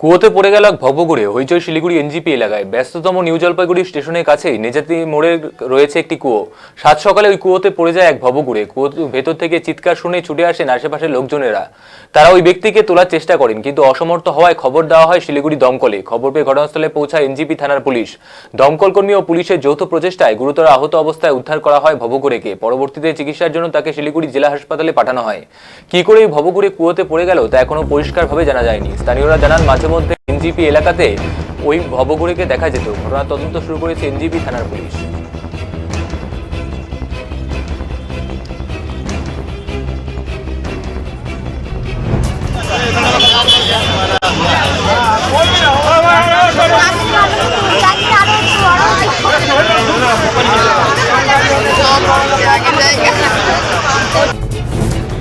কুয়োতে পড়ে গেল এক ভবঘুরে হইচই শিলিগুড়ি এনজিপি এলাকায়। ব্যস্ততম নিউ জলপাইগুড়ি স্টেশনের কাছেই নেজাতি মোড়ে রয়েছে একটি কুয়ো। সাত সকালে ওই কুয়োতে পড়ে যায় এক ভবঘুরে। কুয়োর ভেতর থেকে চিৎকার শুনে ছুটে আসেন আশেপাশের লোকজনেরা। তারা ওই ব্যক্তিকে তোলার চেষ্টা করেন, কিন্তু অসমর্থ হওয়ায় খবর দেওয়া হয় শিলিগুড়ি দমকলে। খবর পেয়ে ঘটনাস্থলে পৌঁছায় এনজিপি থানার পুলিশ। দমকল কর্মী ও পুলিশের যৌথ প্রচেষ্টায় গুরুতর আহত অবস্থায় উদ্ধার করা হয় ভবঘুরেকে। পরবর্তীতে চিকিৎসার জন্য তাকে শিলিগুড়ি জেলা হাসপাতালে পাঠানো হয়। কি করে এই ভবঘুরে কুয়োতে পড়ে গেল তা এখনো পরিষ্কারভাবে জানা যায়নি। স্থানীয়রা জানান, মাঝে মধ্যে এনজিপি এলাকাতে ওই ভবঘুরেকে দেখা যেত। ঘটনার তদন্ত শুরু করেছে এনজিপি থানার পুলিশ।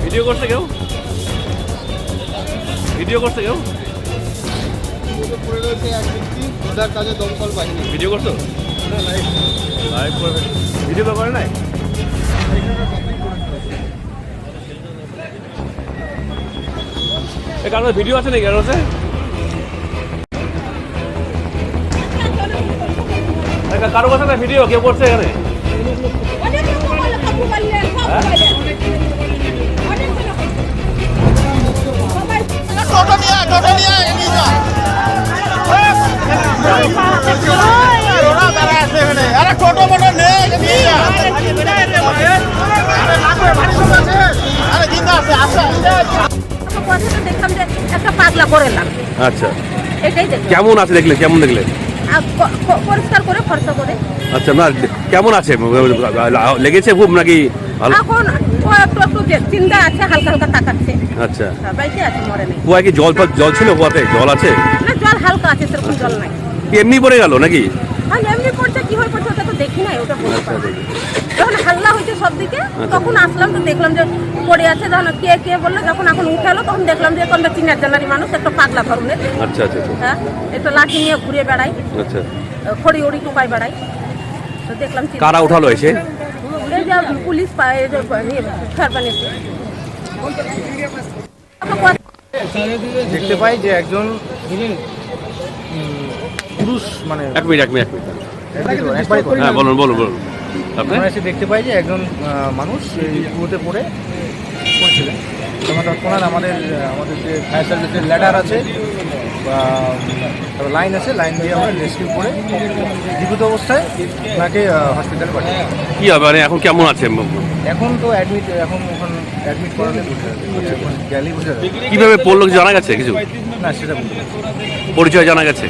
ভিডিও করছে কেউ? ভিডিও করছে কেউ? ভিডিও করছো? লাইভ করবে। ভিডিও করে নাই? কারণ ভিডিও আছে নাকি? কারণ আছে কারো কাছে না ভিডিও কেউ করছে এখানে? আচ্ছা, কেমন আছে দেখলে? কেমন দেখলে? পরিষ্কার করে ফর্সা করে। আচ্ছা, না কেমন আছে? লেগেছে খুব নাকি? এখন ও একটু চিন্তা আছে, হালকা হালকা তাকাচ্ছে। আচ্ছা, বাইতে আছে, মরে নেই। কুয়ায় কি জল ছিল? কুয়াতে জল আছে না, জল হালকা আছে, সেরকম জল নাই। এমনি পড়ে গেল নাকি? হ্যাঁ, এমনি পড়ছে, কি হয়ে পড়ছে ওটা তো দেখি নাই। ওটা যখন হাল্লা হয়েছে সব দিকে, তখন আসলাম, তো দেখলাম যে পড়ে আছে। যখন কে বললো, যখন এখন উঠালো, তখন দেখলাম যে কোনটা 3 জানুয়ারি মানুষ, একটা পাগলা ধরনের। আচ্ছা আচ্ছা, হ্যাঁ, একটা লাঠি নিয়ে ঘুরে বেড়াই। আচ্ছা, খড়ি উড়ি টুকাই বেড়াই। তো দেখলাম কারা উঠালো এসে? এই যে পুলিশ দেখতে পাই যে একজন পুরুষ, মানে এক মিনিট হ্যাঁ, বলুন। আমরা এসে দেখতে পাই যে একজন মানুষ এই কুয়োতে পড়েছিলেন। তৎক্ষণাৎ আমাদের যে ফায়ার সার্ভিসের ল্যাডার আছে বা লাইন আছে, লাইন দিয়ে আমরা রেস্কিউ করে জীবিত অবস্থায় ওনাকে হসপিটালে পাঠাই। কি হবে মানে এখন কেমন আছে? এখন তো অ্যাডমিট করালে বুঝে যাবে। কিভাবে পড়লো জানা গেছে কিছু? না, সেটা বলতে পারছি না। পরিচয় জানা গেছে?